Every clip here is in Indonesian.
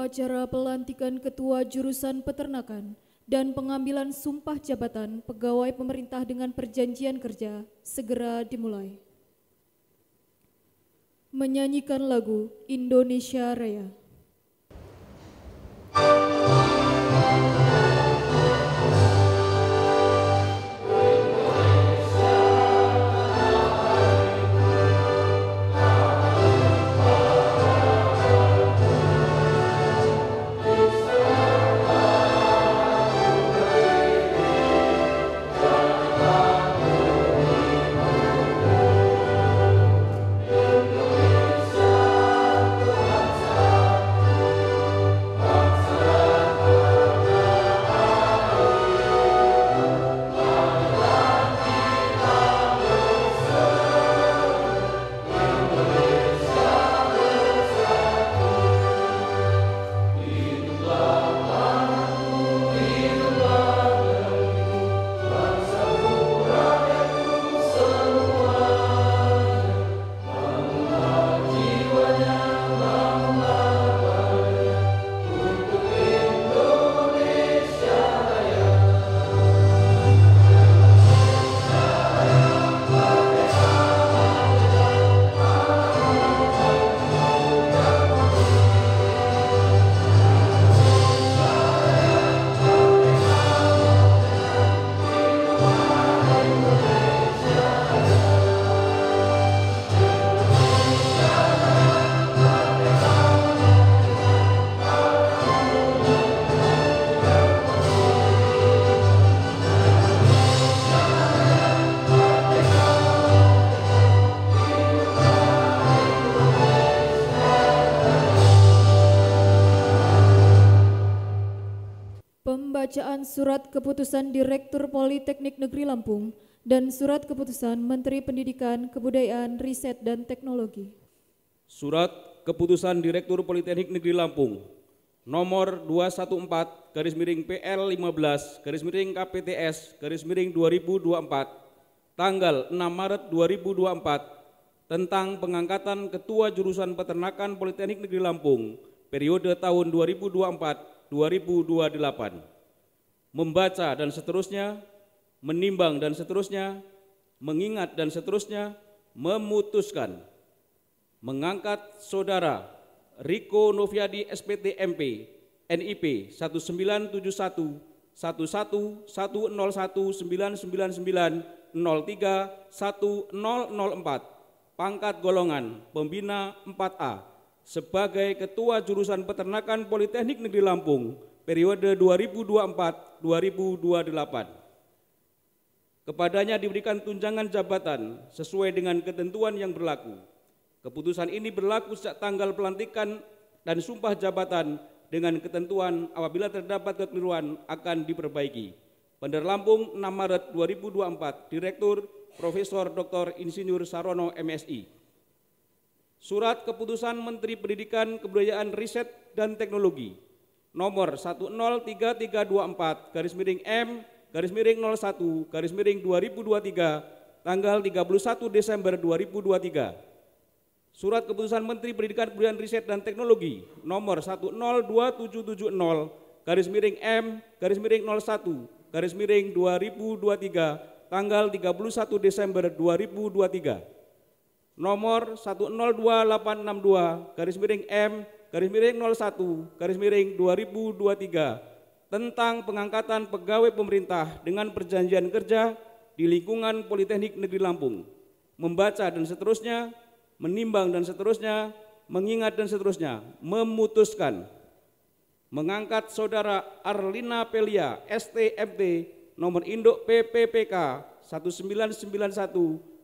Upacara pelantikan Ketua Jurusan Peternakan dan pengambilan sumpah jabatan pegawai pemerintah dengan perjanjian kerja segera dimulai. Menyanyikan lagu Indonesia Raya. Pembacaan Surat Keputusan Direktur Politeknik Negeri Lampung dan Surat Keputusan Menteri Pendidikan, Kebudayaan, Riset, dan Teknologi. Surat Keputusan Direktur Politeknik Negeri Lampung nomor 214/15/KPTS/2024 tanggal 6 Maret 2024 tentang pengangkatan Ketua Jurusan Peternakan Politeknik Negeri Lampung periode tahun 2024-2028. Membaca dan seterusnya, menimbang dan seterusnya, mengingat dan seterusnya, memutuskan mengangkat Saudara Riko Noviadi SPT MP NIP 1971119999031004 pangkat golongan pembina 4A sebagai Ketua Jurusan Peternakan Politeknik Negeri Lampung periode 2024-2028. Kepadanya diberikan tunjangan jabatan sesuai dengan ketentuan yang berlaku. Keputusan ini berlaku sejak tanggal pelantikan dan sumpah jabatan dengan ketentuan apabila terdapat kekeliruan akan diperbaiki. Bandar Lampung 6 Maret 2024, Direktur Profesor Dr. Insinyur Sarono MSI. Surat Keputusan Menteri Pendidikan, Kebudayaan, Riset, dan Teknologi nomor 103324-M-01-2023 tanggal 31 Desember 2023. Surat Keputusan Menteri Pendidikan, Kebudayaan, Riset, dan Teknologi nomor 102770-M-01-2023 tanggal 31 Desember 2023. Nomor 102862-M-01-2023 tentang pengangkatan pegawai pemerintah dengan perjanjian kerja di lingkungan Politeknik Negeri Lampung. Membaca dan seterusnya, menimbang dan seterusnya, mengingat dan seterusnya, memutuskan mengangkat Saudara Arlina Pelia STMT nomor induk PPPK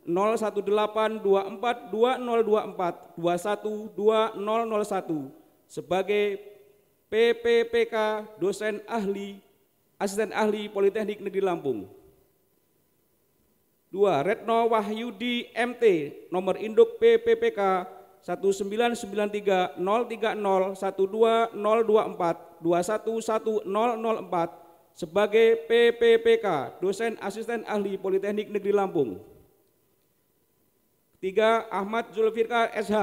199118242024212001 sebagai PPPK dosen ahli asisten ahli Politeknik Negeri Lampung. 2. Retno Wahyudi MT nomor induk PPPK 199303012024211004 sebagai PPPK dosen asisten ahli Politeknik Negeri Lampung. 3. Ahmad Zulfikar SH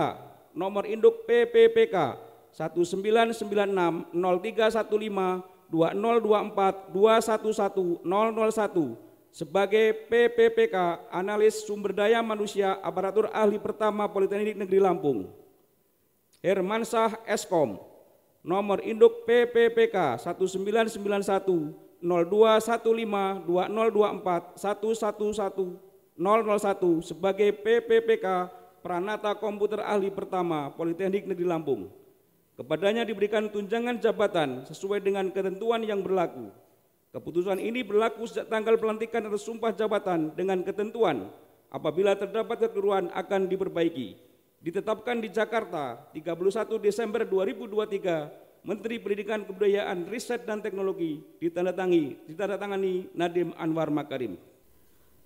nomor induk PPPK 1996 0315 2024 211 001 sebagai PPPK Analis Sumber Daya Manusia Aparatur Ahli Pertama Politeknik Negeri Lampung. Hermansyah Eskom, nomor induk PPPK 1991 0215 2024 111 001 sebagai PPPK Pranata Komputer Ahli Pertama Politeknik Negeri Lampung. Kepadanya diberikan tunjangan jabatan sesuai dengan ketentuan yang berlaku. Keputusan ini berlaku sejak tanggal pelantikan atau sumpah jabatan dengan ketentuan apabila terdapat kekeliruan akan diperbaiki. Ditetapkan di Jakarta 31 Desember 2023, Menteri Pendidikan Kebudayaan, Riset dan Teknologi ditandatangani Nadiem Anwar Makarim.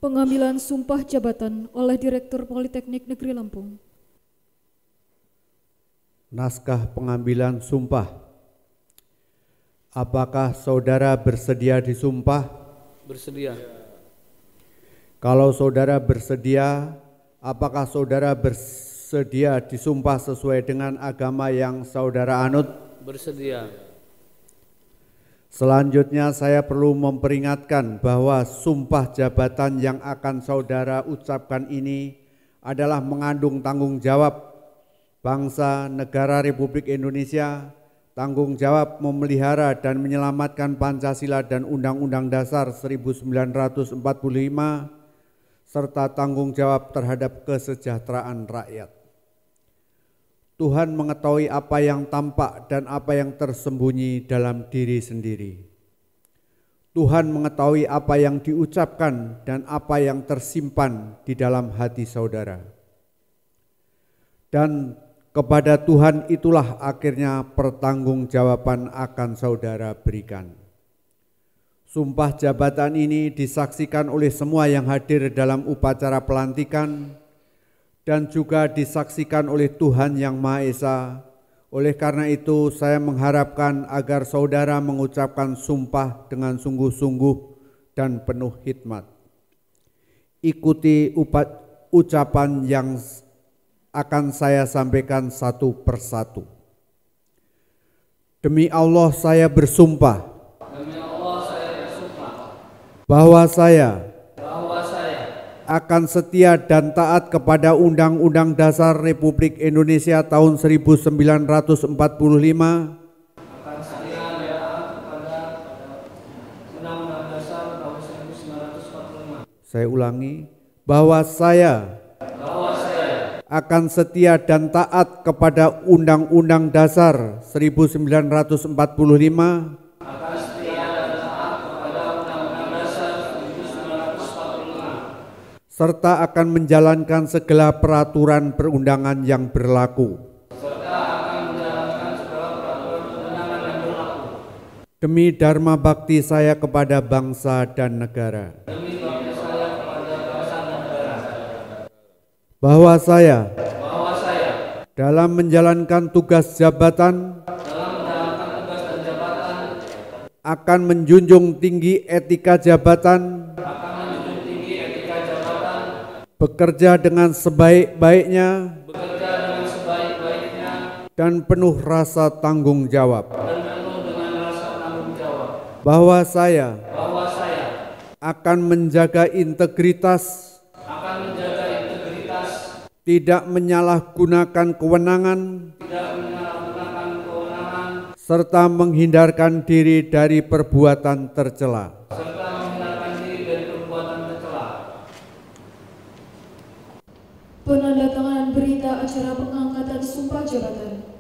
Pengambilan sumpah jabatan oleh Direktur Politeknik Negeri Lampung. Naskah pengambilan sumpah. Apakah saudara bersedia disumpah? Bersedia. Kalau saudara bersedia, apakah saudara bersedia disumpah sesuai dengan agama yang saudara anut? Bersedia. Selanjutnya saya perlu memperingatkan bahwa sumpah jabatan yang akan saudara ucapkan ini adalah mengandung tanggung jawab bangsa negara Republik Indonesia, tanggung jawab memelihara dan menyelamatkan Pancasila dan Undang-Undang Dasar 1945, serta tanggung jawab terhadap kesejahteraan rakyat. Tuhan mengetahui apa yang tampak dan apa yang tersembunyi dalam diri sendiri. Tuhan mengetahui apa yang diucapkan dan apa yang tersimpan di dalam hati saudara. Dan kepada Tuhan itulah akhirnya pertanggungjawaban akan saudara berikan. Sumpah jabatan ini disaksikan oleh semua yang hadir dalam upacara pelantikan dan juga disaksikan oleh Tuhan Yang Maha Esa. Oleh karena itu saya mengharapkan agar saudara mengucapkan sumpah dengan sungguh-sungguh dan penuh hikmat. Ikuti ucapan yang akan saya sampaikan satu persatu. Demi Allah saya bersumpah. Demi Allah saya bersumpah. Bahwa saya akan setia dan taat kepada Undang-Undang Dasar Republik Indonesia tahun 1945. Akan setia dan taat kepada Undang-Undang Dasar tahun 1945. Saya ulangi, bahwa saya akan setia dan taat kepada Undang-Undang Dasar 1945 Akan setia dan taat kepada Undang-Undang Dasar 1945 serta akan menjalankan segala peraturan perundangan yang berlaku. Demi dharma bakti saya kepada bangsa dan negara. Bahwa saya dalam menjalankan tugas jabatan akan menjunjung tinggi etika jabatan, bekerja dengan sebaik-baiknya dan penuh rasa tanggung jawab. Bahwa saya akan menjaga integritas, tidak menyalahgunakan kewenangan, serta menghindarkan diri dari perbuatan tercela. Penandatanganan berita acara pengangkatan sumpah jabatan.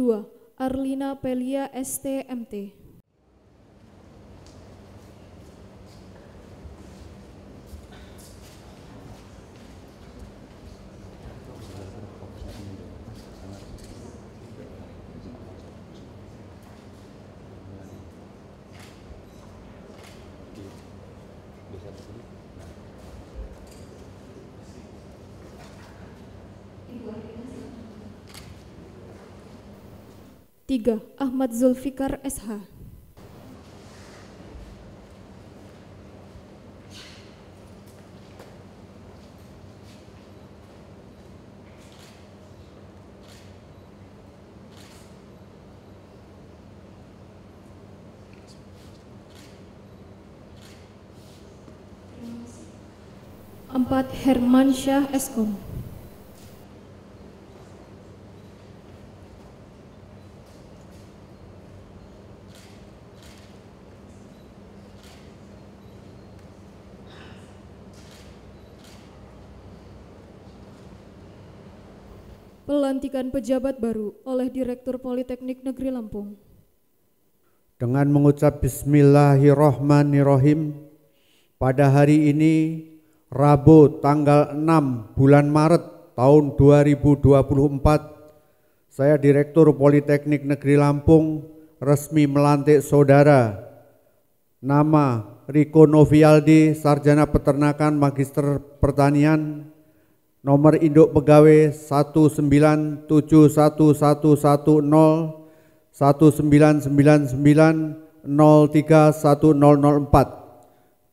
2. Arlina Pelia STMT. Tiga. Ahmad Zulfikar SH. Empat. Herman Syah Eskom. Pelantikan pejabat baru oleh Direktur Politeknik Negeri Lampung. Dengan mengucap Bismillahirrahmanirrahim, pada hari ini Rabu tanggal 6 bulan Maret tahun 2024, saya Direktur Politeknik Negeri Lampung resmi melantik saudara nama Riko Novialdi, Sarjana Peternakan, Magister Pertanian, nomor induk pegawai 1971199031004,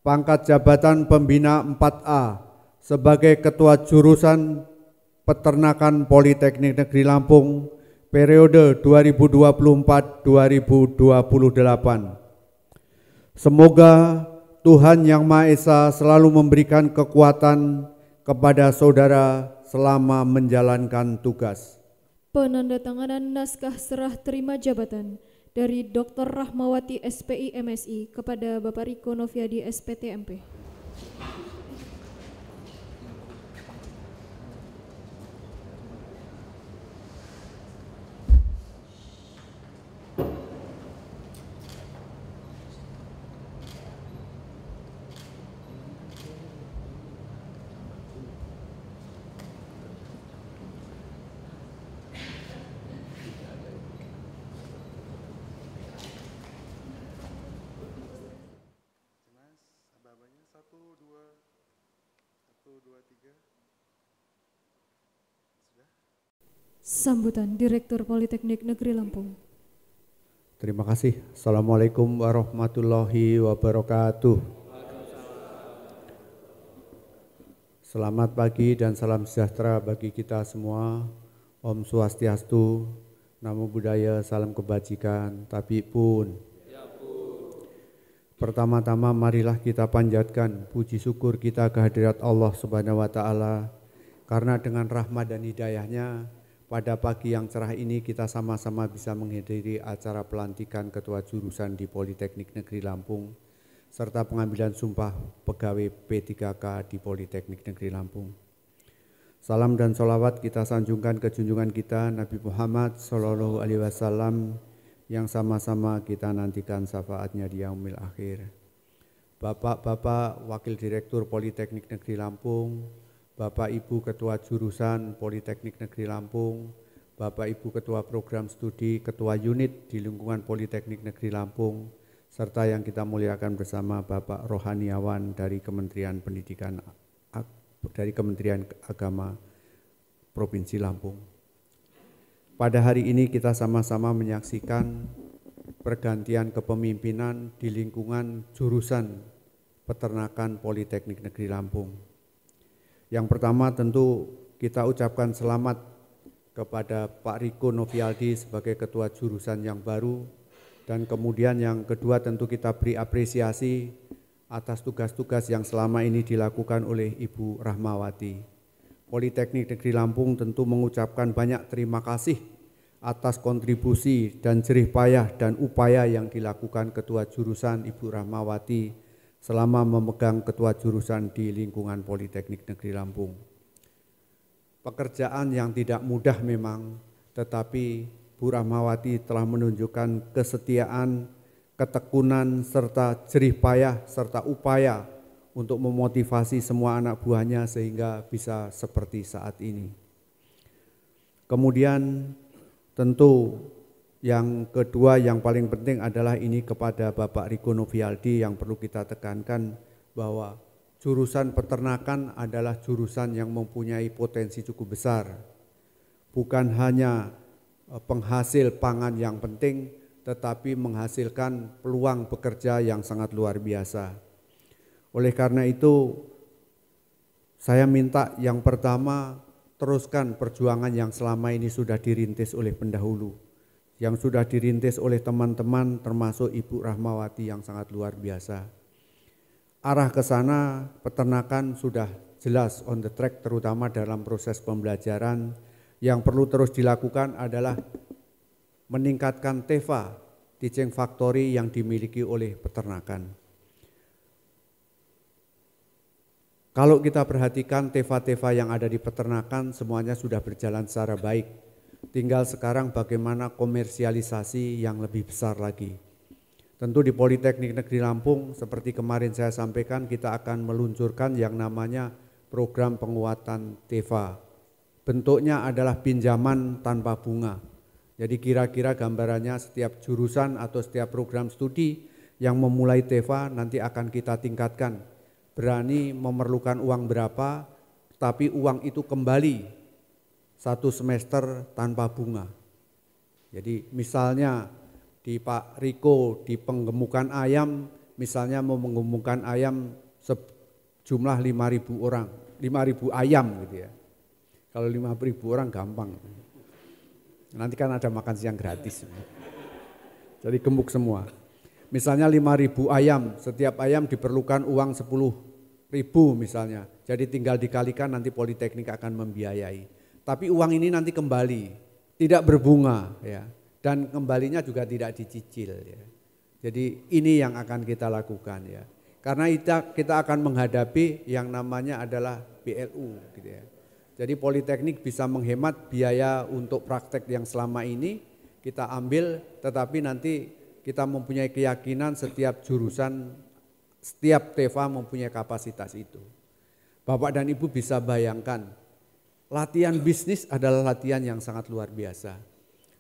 pangkat jabatan pembina 4A sebagai Ketua Jurusan Peternakan Politeknik Negeri Lampung periode 2024-2028. Semoga Tuhan Yang Maha Esa selalu memberikan kekuatan kepada saudara selama menjalankan tugas. Penandatanganan naskah serah terima jabatan dari Dr. Rahmawati SPI MSI kepada Bapak Riko Novialdi SPTMP. Sambutan Direktur Politeknik Negeri Lampung. Terima kasih. Assalamualaikum warahmatullahi wabarakatuh. Selamat pagi dan salam sejahtera bagi kita semua. Om Swastiastu, Namo Buddhaya, salam kebajikan, tapi pun. Pertama-tama marilah kita panjatkan puji syukur kita kehadirat Allah Subhanahu wa Ta'ala, karena dengan rahmat dan hidayahnya pada pagi yang cerah ini kita sama-sama bisa menghadiri acara pelantikan Ketua Jurusan di Politeknik Negeri Lampung serta pengambilan sumpah pegawai P3K di Politeknik Negeri Lampung. Salam dan sholawat kita sanjungkan ke junjungan kita Nabi Muhammad Sallallahu Alaihi Wasallam yang sama-sama kita nantikan syafaatnya di yaumil akhir. Bapak-bapak Wakil Direktur Politeknik Negeri Lampung, Bapak Ibu Ketua Jurusan Politeknik Negeri Lampung, Bapak Ibu Ketua Program Studi, Ketua Unit di lingkungan Politeknik Negeri Lampung, serta yang kita muliakan bersama Bapak Rohaniawan dari Kementerian Pendidikan, dari Kementerian Agama Provinsi Lampung. Pada hari ini kita sama-sama menyaksikan pergantian kepemimpinan di lingkungan Jurusan Peternakan Politeknik Negeri Lampung. Yang pertama tentu kita ucapkan selamat kepada Pak Riko Novialdi sebagai Ketua Jurusan yang baru, dan kemudian yang kedua tentu kita beri apresiasi atas tugas-tugas yang selama ini dilakukan oleh Ibu Rahmawati. Politeknik Negeri Lampung tentu mengucapkan banyak terima kasih atas kontribusi dan jerih payah dan upaya yang dilakukan Ketua Jurusan Ibu Rahmawati selama memegang Ketua Jurusan di lingkungan Politeknik Negeri Lampung. Pekerjaan yang tidak mudah memang, tetapi Bu Rahmawati telah menunjukkan kesetiaan, ketekunan, serta jerih payah, serta upaya untuk memotivasi semua anak buahnya sehingga bisa seperti saat ini. Kemudian tentu yang kedua yang paling penting adalah ini kepada Bapak Riko Novialdi yang perlu kita tekankan bahwa jurusan peternakan adalah jurusan yang mempunyai potensi cukup besar. Bukan hanya penghasil pangan yang penting, tetapi menghasilkan peluang bekerja yang sangat luar biasa. Oleh karena itu, saya minta yang pertama, teruskan perjuangan yang selama ini sudah dirintis oleh pendahulu, yang sudah dirintis oleh teman-teman termasuk Ibu Rahmawati yang sangat luar biasa. Arah ke sana peternakan sudah jelas on the track, terutama dalam proses pembelajaran. Yang perlu terus dilakukan adalah meningkatkan TEFA, Teaching Factory yang dimiliki oleh peternakan. Kalau kita perhatikan TEFA-TEFA yang ada di peternakan semuanya sudah berjalan secara baik. Tinggal sekarang bagaimana komersialisasi yang lebih besar lagi. Tentu di Politeknik Negeri Lampung seperti kemarin saya sampaikan kita akan meluncurkan yang namanya program penguatan TEFA. Bentuknya adalah pinjaman tanpa bunga. Jadi kira-kira gambarannya setiap jurusan atau setiap program studi yang memulai TEFA nanti akan kita tingkatkan. Berani memerlukan uang berapa, tapi uang itu kembali 1 semester tanpa bunga. Jadi misalnya di Pak Riko di penggemukan ayam, misalnya mau menggemukkan ayam sejumlah 5.000 orang, 5.000 ayam gitu ya. Kalau 5.000 orang gampang. Nanti kan ada makan siang gratis. Jadi gemuk semua. Misalnya 5.000 ayam, setiap ayam diperlukan uang 10.000 misalnya. Jadi tinggal dikalikan nanti Politeknik akan membiayai. Tapi uang ini nanti kembali, tidak berbunga ya. Dan kembalinya juga tidak dicicil ya. Jadi ini yang akan kita lakukan ya. Karena kita akan menghadapi yang namanya adalah BLU gitu ya. Jadi Politeknik bisa menghemat biaya untuk praktek yang selama ini kita ambil, tetapi nanti kita mempunyai keyakinan setiap jurusan, setiap TEFA mempunyai kapasitas itu. Bapak dan Ibu bisa bayangkan, latihan bisnis adalah latihan yang sangat luar biasa.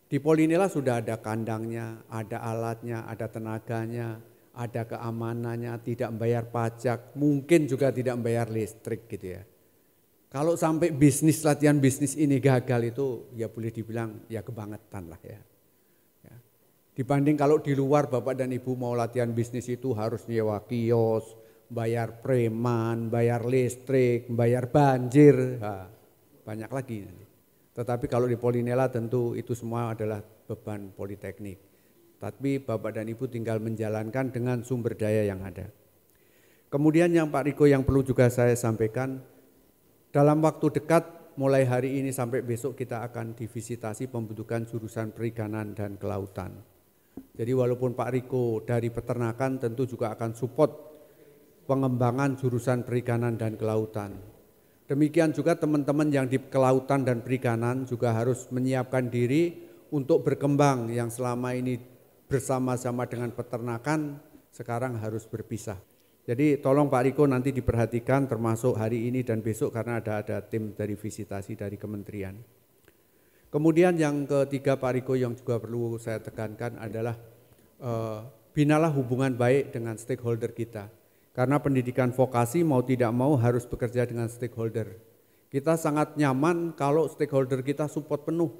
Di Polinela sudah ada kandangnya, ada alatnya, ada tenaganya, ada keamanannya, tidak membayar pajak, mungkin juga tidak membayar listrik gitu ya. Kalau sampai latihan bisnis ini gagal itu ya boleh dibilang ya kebangetan lah ya. Dibanding kalau di luar Bapak dan Ibu mau latihan bisnis itu harus nyewa kios, bayar preman, bayar listrik, bayar banjir, banyak lagi. Tetapi kalau di Polinela tentu itu semua adalah beban Politeknik. Tapi Bapak dan Ibu tinggal menjalankan dengan sumber daya yang ada. Kemudian yang Pak Riko yang perlu juga saya sampaikan, dalam waktu dekat mulai hari ini sampai besok kita akan divisitasi pembentukan jurusan perikanan dan kelautan. Jadi walaupun Pak Riko dari peternakan tentu juga akan support pengembangan jurusan perikanan dan kelautan. Demikian juga teman-teman yang di kelautan dan perikanan juga harus menyiapkan diri untuk berkembang yang selama ini bersama-sama dengan peternakan sekarang harus berpisah. Jadi tolong Pak Riko nanti diperhatikan termasuk hari ini dan besok karena ada tim dari visitasi dari kementerian. Kemudian yang ketiga Pak Riko yang juga perlu saya tekankan adalah binalah hubungan baik dengan stakeholder kita. Karena pendidikan vokasi mau tidak mau harus bekerja dengan stakeholder. Kita sangat nyaman kalau stakeholder kita support penuh.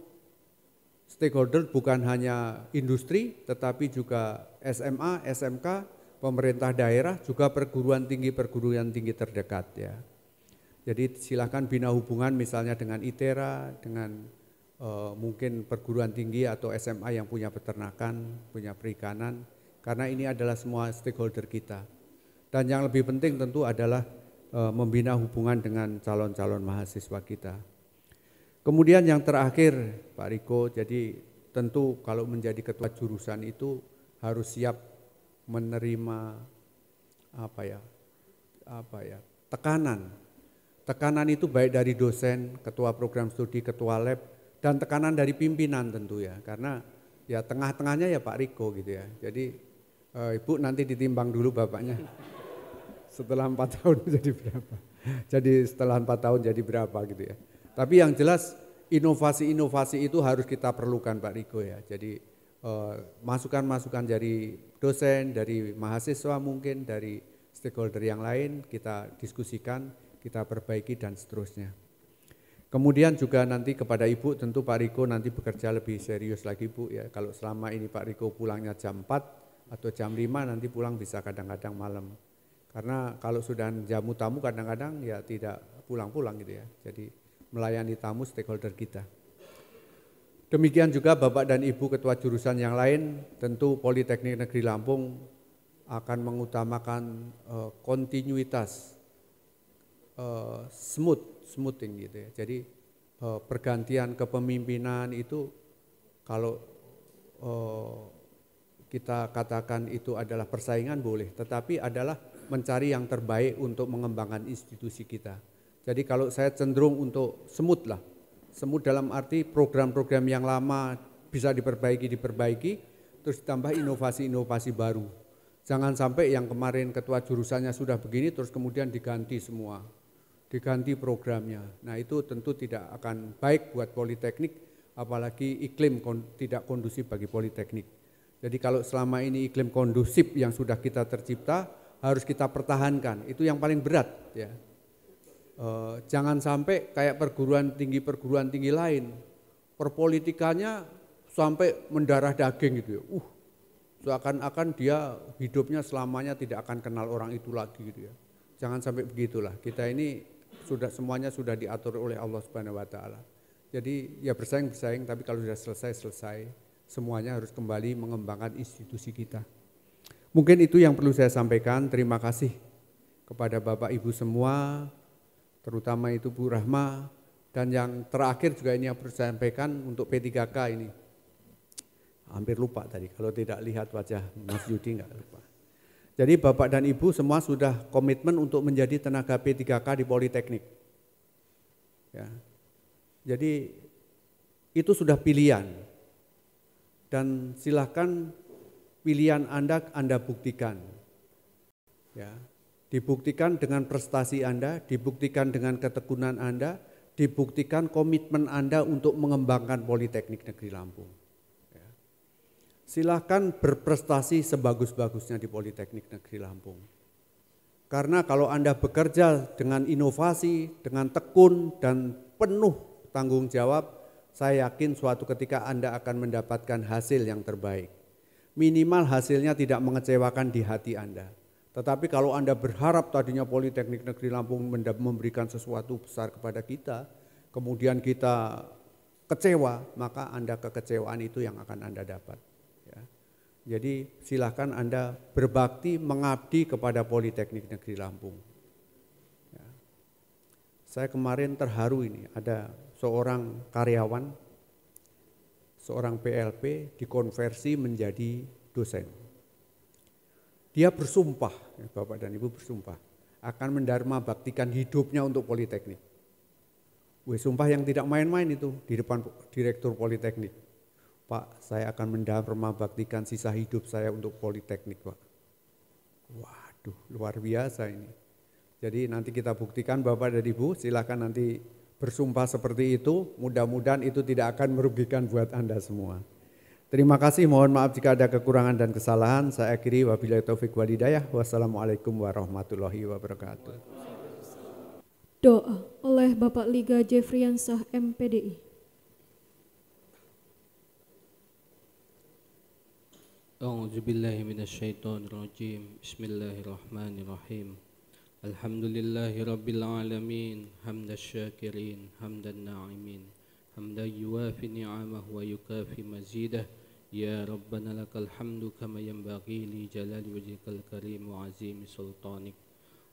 Stakeholder bukan hanya industri tetapi juga SMA, SMK, pemerintah daerah, juga perguruan tinggi terdekat ya. Jadi silakan bina hubungan misalnya dengan ITERA, dengan mungkin perguruan tinggi atau SMA yang punya peternakan, punya perikanan, karena ini adalah semua stakeholder kita. Dan yang lebih penting tentu adalah membina hubungan dengan calon-calon mahasiswa kita. Kemudian yang terakhir Pak Riko, jadi tentu kalau menjadi ketua jurusan itu harus siap menerima tekanan. Tekanan itu baik dari dosen, ketua program studi, ketua lab, dan tekanan dari pimpinan tentu ya, karena ya tengah-tengahnya ya Pak Riko gitu ya. Jadi Ibu nanti ditimbang dulu bapaknya setelah 4 tahun jadi berapa. Jadi setelah 4 tahun jadi berapa gitu ya. Tapi yang jelas inovasi-inovasi itu harus kita perlukan Pak Riko ya. Jadi masukan-masukan dari dosen, dari mahasiswa mungkin, dari stakeholder yang lain kita diskusikan, kita perbaiki dan seterusnya. Kemudian juga nanti kepada Ibu tentu Pak Riko nanti bekerja lebih serius lagi Bu ya. Kalau selama ini Pak Riko pulangnya jam 4 atau jam 5 nanti pulang bisa kadang-kadang malam. Karena kalau sudah jamu tamu kadang-kadang ya tidak pulang-pulang gitu ya. Jadi melayani tamu stakeholder kita. Demikian juga Bapak dan Ibu ketua jurusan yang lain, tentu Politeknik Negeri Lampung akan mengutamakan kontinuitas smoothing gitu ya. Jadi pergantian kepemimpinan itu kalau kita katakan itu adalah persaingan boleh, tetapi adalah mencari yang terbaik untuk mengembangkan institusi kita. Jadi kalau saya cenderung untuk smooth lah, smooth dalam arti program-program yang lama bisa diperbaiki, terus ditambah inovasi-inovasi baru. Jangan sampai yang kemarin ketua jurusannya sudah begini terus kemudian diganti semua, diganti programnya. Nah itu tentu tidak akan baik buat Politeknik, apalagi iklim tidak kondusif bagi Politeknik. Jadi kalau selama ini iklim kondusif yang sudah kita tercipta harus kita pertahankan, itu yang paling berat ya. Jangan sampai kayak perguruan tinggi lain, perpolitikannya sampai mendarah daging gitu ya. Seakan-akan dia hidupnya selamanya tidak akan kenal orang itu lagi gitu ya. Jangan sampai begitulah. Kita ini semuanya sudah diatur oleh Allah Subhanahu wa taala. Jadi ya bersaing tapi kalau sudah selesai, semuanya harus kembali mengembangkan institusi kita. Mungkin itu yang perlu saya sampaikan. Terima kasih kepada Bapak Ibu semua, terutama itu Bu Rahma, dan yang terakhir juga ini yang perlu saya sampaikan untuk P3K ini. Hampir lupa tadi, kalau tidak lihat wajah Mas Yudi enggak lupa. Jadi Bapak dan Ibu semua sudah komitmen untuk menjadi tenaga P3K di Politeknik. Ya. Jadi itu sudah pilihan. Dan silakan pilihan Anda buktikan. Ya. Dibuktikan dengan prestasi Anda, dibuktikan dengan ketekunan Anda, dibuktikan komitmen Anda untuk mengembangkan Politeknik Negeri Lampung. Silahkan berprestasi sebagus-bagusnya di Politeknik Negeri Lampung. Karena kalau Anda bekerja dengan inovasi, dengan tekun dan penuh tanggung jawab, saya yakin suatu ketika Anda akan mendapatkan hasil yang terbaik. Minimal hasilnya tidak mengecewakan di hati Anda. Tetapi kalau Anda berharap tadinya Politeknik Negeri Lampung memberikan sesuatu besar kepada kita, kemudian kita kecewa, maka Anda kekecewaan itu yang akan Anda dapat. Jadi silakan Anda berbakti mengabdi kepada Politeknik Negeri Lampung. Ya. Saya kemarin terharu ini, ada seorang karyawan, seorang PLP dikonversi menjadi dosen. Dia bersumpah, Bapak dan Ibu bersumpah, akan mendharma baktikan hidupnya untuk Politeknik. Sumpah yang tidak main-main itu di depan Direktur Politeknik. Pak, saya akan mendharma baktikan sisa hidup saya untuk Politeknik, Pak. Waduh, luar biasa ini. Jadi nanti kita buktikan Bapak dan Ibu, silakan nanti bersumpah seperti itu, mudah-mudahan itu tidak akan merugikan buat Anda semua. Terima kasih, mohon maaf jika ada kekurangan dan kesalahan. Saya akhiri, wabillahi taufik wal hidayah. Wassalamualaikum warahmatullahi wabarakatuh. Doa oleh Bapak Liga Jeffriyansah MPDI. A'udzubillahi minasyaitonirrajim. Bismillahirrahmanirrahim. Alhamdulillahi rabbil alamin, hamdas syakirin, hamdan na'imin, hamdan yuwafi ni'amahu wa yukafi mazidah. Ya Rabbana lakal hamdu kama yanbaghi li jalali wajhikal karim wa azimi sultanik.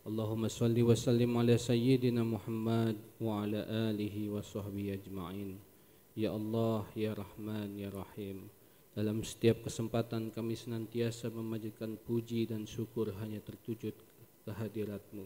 Allahumma salli wa sallim ala sayyidina Muhammad wa ala alihi wa sahbihi ajma'in. Ya Allah, ya Rahman, ya Rahim. Dalam setiap kesempatan kami senantiasa memanjatkan puji dan syukur hanya tertuju kehadirat-Mu.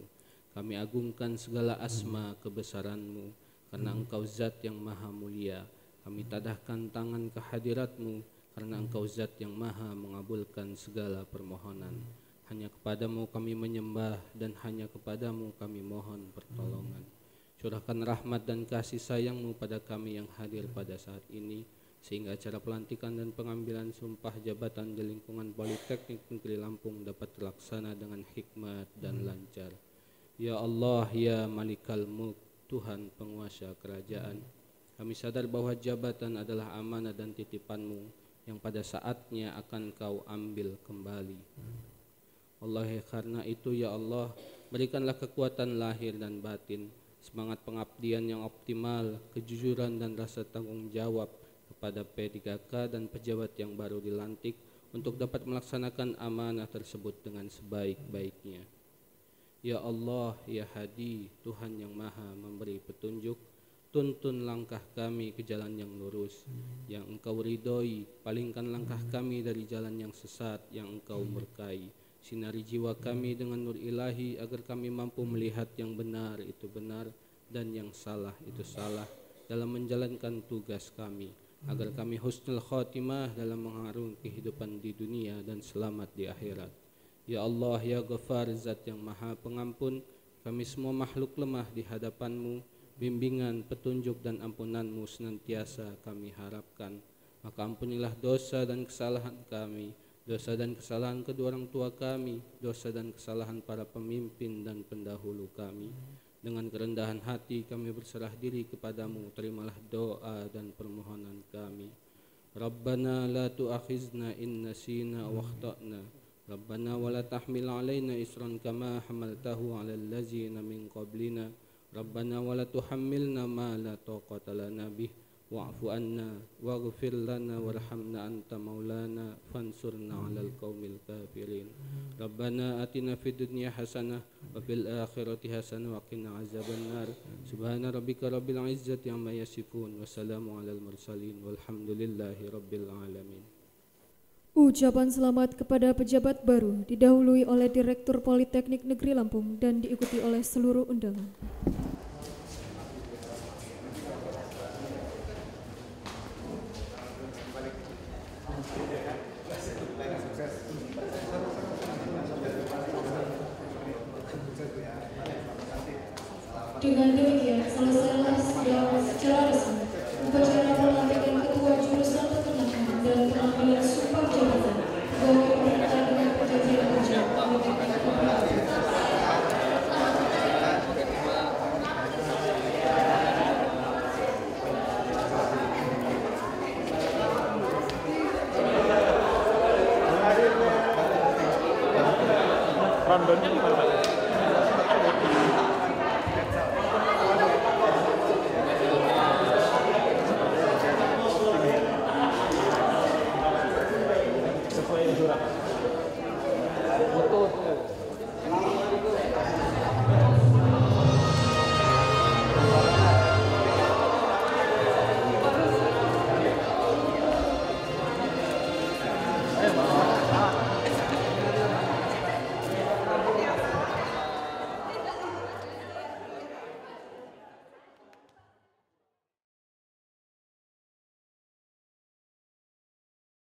Kami agungkan segala asma kebesaran-Mu, karena Engkau zat yang maha mulia. Kami tadahkan tangan ke hadirat-Mu, karena Engkau zat yang maha mengabulkan segala permohonan. Hanya kepadamu kami menyembah, dan hanya kepadamu kami mohon pertolongan. Curahkan rahmat dan kasih sayang-Mu pada kami yang hadir pada saat ini, sehingga acara pelantikan dan pengambilan sumpah jabatan di lingkungan Politeknik Negeri Lampung dapat terlaksana dengan hikmat dan lancar. Ya Allah, ya Malikal Mulk, Tuhan penguasa kerajaan, kami sadar bahwa jabatan adalah amanah dan titipan-Mu yang pada saatnya akan Kau ambil kembali. Allah, karena itu ya Allah, berikanlah kekuatan lahir dan batin, semangat pengabdian yang optimal, kejujuran dan rasa tanggung jawab kepada P3K dan pejabat yang baru dilantik untuk dapat melaksanakan amanah tersebut dengan sebaik-baiknya. Ya Allah, ya Hadi, Tuhan yang maha memberi petunjuk, tuntun langkah kami ke jalan yang lurus, yang Engkau ridhoi, palingkan langkah kami dari jalan yang sesat yang Engkau murkai. Sinari jiwa kami dengan nur ilahi, agar kami mampu melihat yang benar itu benar dan yang salah itu salah dalam menjalankan tugas kami, agar kami husnul khotimah dalam mengharungi kehidupan di dunia dan selamat di akhirat. Ya Allah, ya Ghafar, zat yang maha pengampun, kami semua makhluk lemah di hadapan-Mu. Bimbingan, petunjuk dan ampunan-Mu senantiasa kami harapkan. Maka ampunilah dosa dan kesalahan kami, dosa dan kesalahan kedua orang tua kami, dosa dan kesalahan para pemimpin dan pendahulu kami. Dengan kerendahan hati kami berserah diri kepadamu, terimalah doa dan permohonan kami. Rabbana la tu'akhizna in nasina wa akhtana. Rabbana wa la tahmil alaina isran kama hamaltahu ala allazina min qablina. Rabbana wa la tuhammilna ma la taqata lana bih, wa'fu anna waghfir lana warhamna anta maulana fansurna 'alal qaumil kafirin. Rabbana atina fid dunya hasanah wa fil akhirati hasanah wa qina azabannar. Subhana rabbika rabbil izzati amma yasifun wa salamun 'alal mursalin walhamdulillahi rabbil alamin. Ucapan selamat kepada pejabat baru didahului oleh Direktur Politeknik Negeri Lampung dan diikuti oleh seluruh undangan. Dengan demikian, selesailah secara resmi upacara pelantikan Ketua Jurusan Peternakan dan pengambilan sumpah jabatan pegawai pemerintah dengan perjanjian kerja. Random